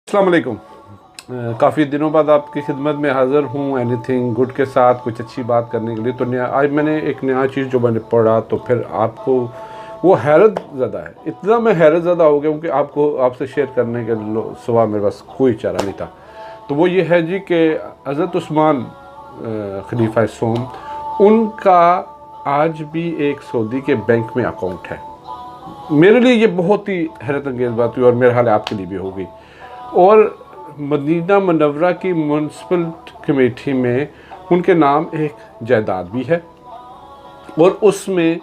अस्सलाम वालेकुम। काफ़ी दिनों बाद आपकी खिदमत में हाज़िर हूँ एनी थिंग गुड के साथ कुछ अच्छी बात करने के लिए। तो आज मैंने एक नया चीज़ जो मैंने पढ़ा तो फिर आपको वो हैरत ज़्यादा है। इतना मैं हैरत ज़्यादा हो गया हूँ कि आपसे शेयर करने के सिवा मेरे पास कोई चारा नहीं था। तो वो ये है जी कि हज़रत उस्मान खलीफा सोम उनका आज भी एक सऊदी के बैंक में अकाउंट है। मेरे लिए ये बहुत ही हैरत अंगेज़ बात हुई और मेरे हाल आपके लिए भी होगी। और मदीना मनव्वरा की म्यूनसिपल कमेटी में उनके नाम एक जायदाद भी है और उसमें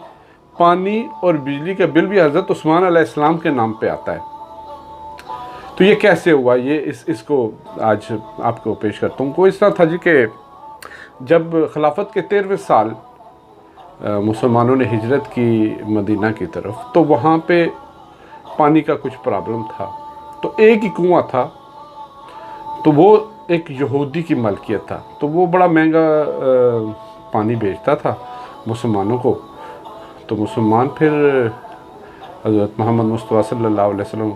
पानी और बिजली का बिल भी हज़रत उस्मान अलैहिस्सलाम के नाम पे आता है। तो ये कैसे हुआ, ये इसको आज आपको पेश करता हूँ। कोई इस तरह था जी कि जब खिलाफत के 13वें साल मुसलमानों ने हिजरत की मदीना की तरफ, तो वहाँ पे पानी का कुछ प्रॉब्लम था। तो एक ही कुआं था, तो वो एक यहूदी की मलकियत था। तो वो बड़ा महंगा पानी बेचता था मुसलमानों को। तो मुसलमान फिर हज़रत मोहम्मद मुस्तफ़ा सल्लल्लाहु अलैहि वसल्लम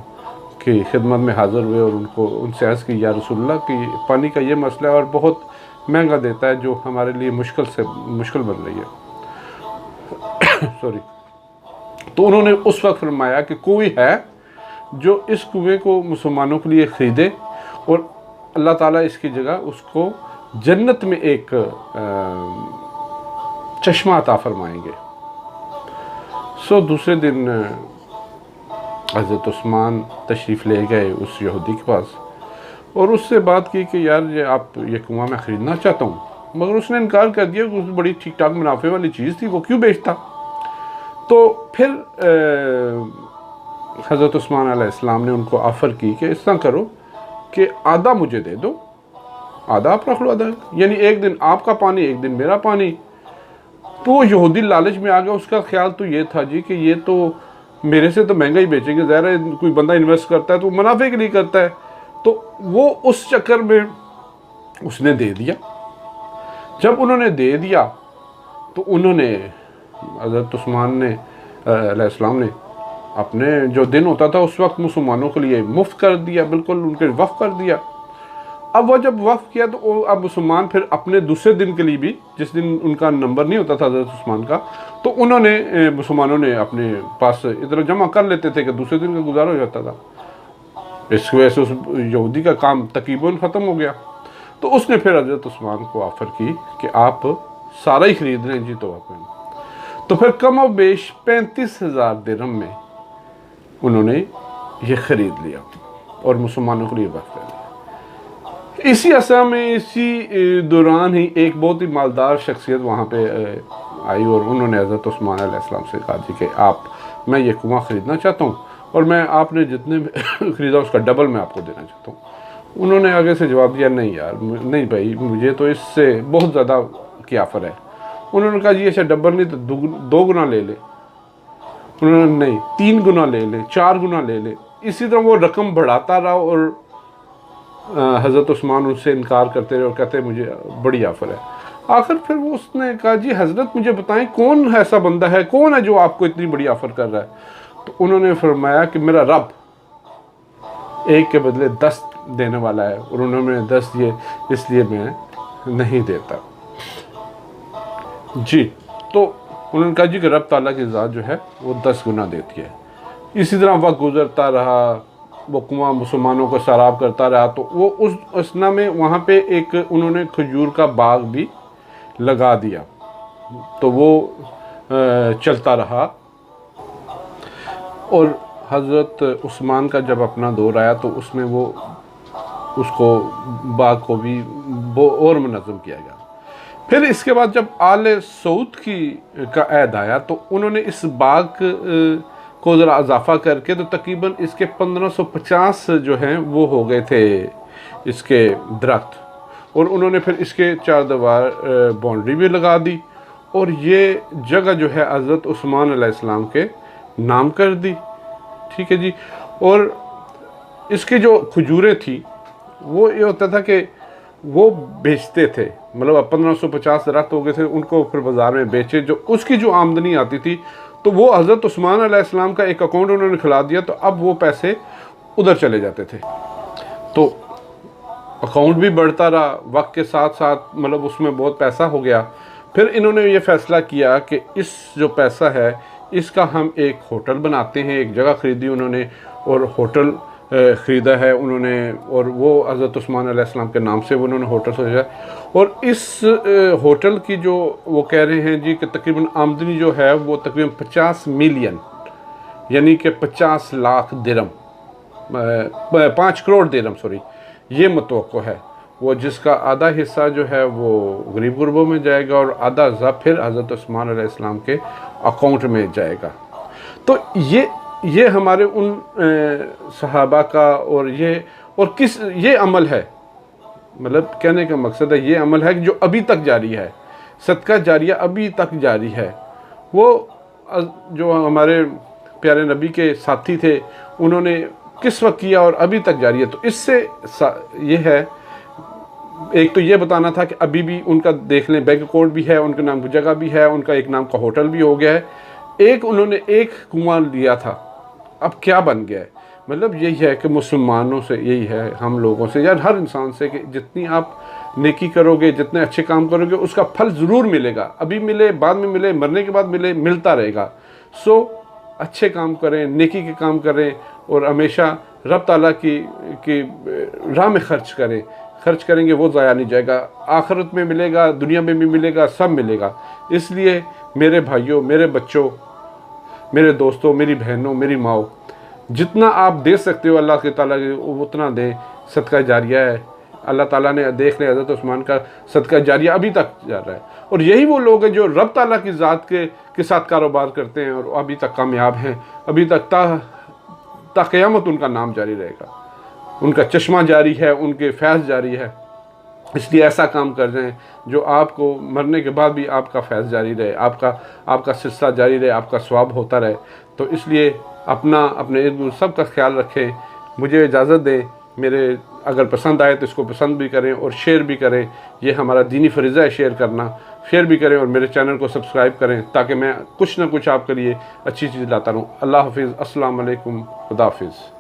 की खिदमत में हाज़िर हुए और उनसे अर्ज़ की, या रसूलल्लाह कि पानी का ये मसला है और बहुत महंगा देता है, जो हमारे लिए मुश्किल बन रही है। सॉरी। तो उन्होंने उस वक्त फरमाया कि कोई है जो इस कुएं को मुसलमानों के लिए ख़रीदे और अल्लाह ताला इसकी जगह उसको जन्नत में एक चश्मा अता फरमाएंगे। दूसरे दिन हज़रत उस्मान तशरीफ़ ले गए उस यहूदी के पास और उससे बात की कि यार ये कुआं मैं ख़रीदना चाहता हूँ, मगर उसने इनकार कर दिया कि उस बड़ी ठीक ठाक मुनाफे वाली चीज़ थी, वो क्यों बेचता। तो फिर हज़रत उस्मान अलैहिस्सलाम ने उनको ऑफ़र की कि इस तरह करो कि आधा मुझे दे दो, आधा आप रख लो, आधा यानी एक दिन आपका पानी एक दिन मेरा पानी। तो यहूदी लालच में आ गया। उसका ख्याल तो ये था जी कि ये तो मेरे से तो महंगा ही बेचेंगे, ज़ाहिर है कोई बंदा इन्वेस्ट करता है तो मुनाफे के लिए करता है। तो वो उस चक्कर में उसने दे दिया। जब उन्होंने दे दिया तो उन्होंने हज़रत उस्मान ने अलैहिस्सलाम ने अपने जो दिन होता था उस वक्त मुसलमानों के लिए मुफ्त कर दिया, बिल्कुल उनके वफ़ कर दिया। अब वह जब वफ़ किया तो अब मुसलमान फिर अपने दूसरे दिन के लिए भी, जिस दिन उनका नंबर नहीं होता था हज़रत उस्मान का, तो उन्होंने मुसलमानों ने अपने पास इधर जमा कर लेते थे कि दूसरे दिन का गुजारा हो जाता था। इस वजह से उस यहूदी का काम तकरीबन ख़त्म हो गया। तो उसने फिर हज़रत उस्मान को ऑफ़र की कि आप सारा ही ख़रीद लें जी। तो फिर कम और बेश 35,000 दिरहम में उन्होंने ये ख़रीद लिया और मुसलमानों के लिए वक़्त कर लिया। इसी अरसा में इसी दौरान ही एक बहुत ही मालदार शख्सियत वहाँ पे आई और उन्होंने हज़रत उस्मान अलैहिस्सलाम से कहा जी कि मैं ये कुआं ख़रीदना चाहता हूँ और मैं आपने जितने ख़रीदा उसका डबल मैं आपको देना चाहता हूँ। उन्होंने आगे से जवाब दिया, नहीं यार, नहीं भाई, मुझे तो इससे बहुत ज़्यादा की ऑफ़र है। उन्होंने कहा जी अच्छा डबल नहीं तो 2 गुना ले ले। उन्होंने नहीं 3 गुना ले ले, 4 गुना ले ले। इसी तरह वो रकम बढ़ाता रहा और हज़रत उस्मान उनसे इनकार करते रहे और कहते मुझे बड़ी ऑफ़र है। आखिर फिर वो उसने कहा जी हज़रत मुझे बताएं कौन ऐसा बंदा है, कौन है जो आपको इतनी बड़ी ऑफ़र कर रहा है। तो उन्होंने फरमाया कि मेरा रब एक के बदले 10 देने वाला है और उन्होंने 10 दिए, इसलिए मैं नहीं देता जी। तो उन्होंने कहा जी कि रब ताला की ज़ात जो है वो 10 गुना देती है। इसी तरह वक्त गुज़रता रहा, वो कुआं मुसलमानों को सराब करता रहा। तो वो उस असना में वहाँ पे एक उन्होंने खजूर का बाग भी लगा दिया। तो वो चलता रहा और हज़रत उस्मान का जब अपना दौर आया तो उसमें वो उसको बाग को भी और मुनज़्ज़म किया गया। फिर इसके बाद जब आले सऊद का ऐद आया तो उन्होंने इस बाग को ज़रा इजाफ़ा करके तो तकरीबन इसके 1550 जो हैं वो हो गए थे इसके दरख्त, और उन्होंने फिर इसके 4 दीवार बाउंड्री भी लगा दी और ये जगह जो है हज़रत उस्मान अलैहिस्सलाम के नाम कर दी। ठीक है जी। और इसकी जो खजूरें थी वो ये होता था कि वो बेचते थे, मतलब 1550 दरख्त हो गए थे, उनको फिर बाज़ार में बेचे, जो उसकी जो आमदनी आती थी तो वो हज़रत उस्मान अलैहिस्सलाम का एक अकाउंट उन्होंने खुला दिया। तो अब वो पैसे उधर चले जाते थे। तो अकाउंट भी बढ़ता रहा, वक्त के साथ साथ मतलब उसमें बहुत पैसा हो गया। फिर इन्होंने ये फ़ैसला किया कि इस जो पैसा है इसका हम एक होटल बनाते हैं। एक जगह ख़रीदी उन्होंने और होटल ख़रीदा है उन्होंने, और वो हज़रत उस्मान अलैहिस्सलाम के नाम से वो उन्होंने होटल सोचा। और इस होटल की जो वो कह रहे हैं जी कि तकरीबन आमदनी जो है वो तकरीबन 50 मिलियन यानी कि 50 लाख दिरहम, 5 करोड़ दिरहम सॉरी, ये मुतवक्को है। वो जिसका आधा हिस्सा जो है वो गरीब गुरबों में जाएगा और आधा हिस्सा फिर हज़रत उस्मान अलैहिस्सलाम के अकाउंट में जाएगा। तो ये हमारे उन सहाबा का और ये अमल है, मतलब कहने का मकसद है ये अमल है कि जो अभी तक जारी है, सदका जारिया अभी तक जारी है। वो जो हमारे प्यारे नबी के साथी थे उन्होंने किस वक्त किया और अभी तक जारी है। तो इससे ये है, एक तो ये बताना था कि अभी भी उनका देख लें बैंक अकाउंट भी है, उनके नाम की जगह भी है, उनका एक नाम का होटल भी हो गया है। एक उन्होंने एक कुआं लिया था, अब क्या बन गया है। मतलब यही है कि मुसलमानों से यही है, हम लोगों से या हर इंसान से, कि जितनी आप नेकी करोगे, जितने अच्छे काम करोगे उसका फल ज़रूर मिलेगा। अभी मिले, बाद में मिले, मरने के बाद मिले, मिलता रहेगा। सो अच्छे काम करें, नेकी के काम करें और हमेशा रब ताला की राह में खर्च करेंगे, वो ज़ाया नहीं जाएगा। आखिरत में मिलेगा, दुनिया में भी मिलेगा, सब मिलेगा। इसलिए मेरे भाइयों, मेरे बच्चों, मेरे दोस्तों, मेरी बहनों, मेरी माओ, जितना आप दे सकते हो अल्लाह के ताला के उतना दें। सदका जारिया है, अल्लाह ताला ने देख लिया हज़रत उस्मान का सदका जारिया अभी तक जा रहा है। और यही वो लोग हैं जो रब ताला की ज़ात के साथ कारोबार करते हैं और अभी तक कामयाब हैं। अभी तक ता क़यामत उनका नाम जारी रहेगा, उनका चश्मा जारी है, उनके फैज़ जारी है। इसलिए ऐसा काम कर रहे हैं जो आपको मरने के बाद भी आपका फैज़ जारी रहे, आपका सिलसिला जारी रहे, आपका सवाब होता रहे। तो इसलिए अपने इर्द गिर्द सब का ख्याल रखें। मुझे इजाज़त दें। मेरे अगर पसंद आए तो इसको पसंद भी करें और शेयर भी करें। ये हमारा दीनी फ़रीज़ा है शेयर करना। शेयर भी करें और मेरे चैनल को सब्सक्राइब करें ताकि मैं कुछ ना कुछ आपके लिए अच्छी चीज़ लाता रहूँ। अल्लाह हाफ़िज़। अस्सलाम वालेकुम। खुदा हाफ़िज़।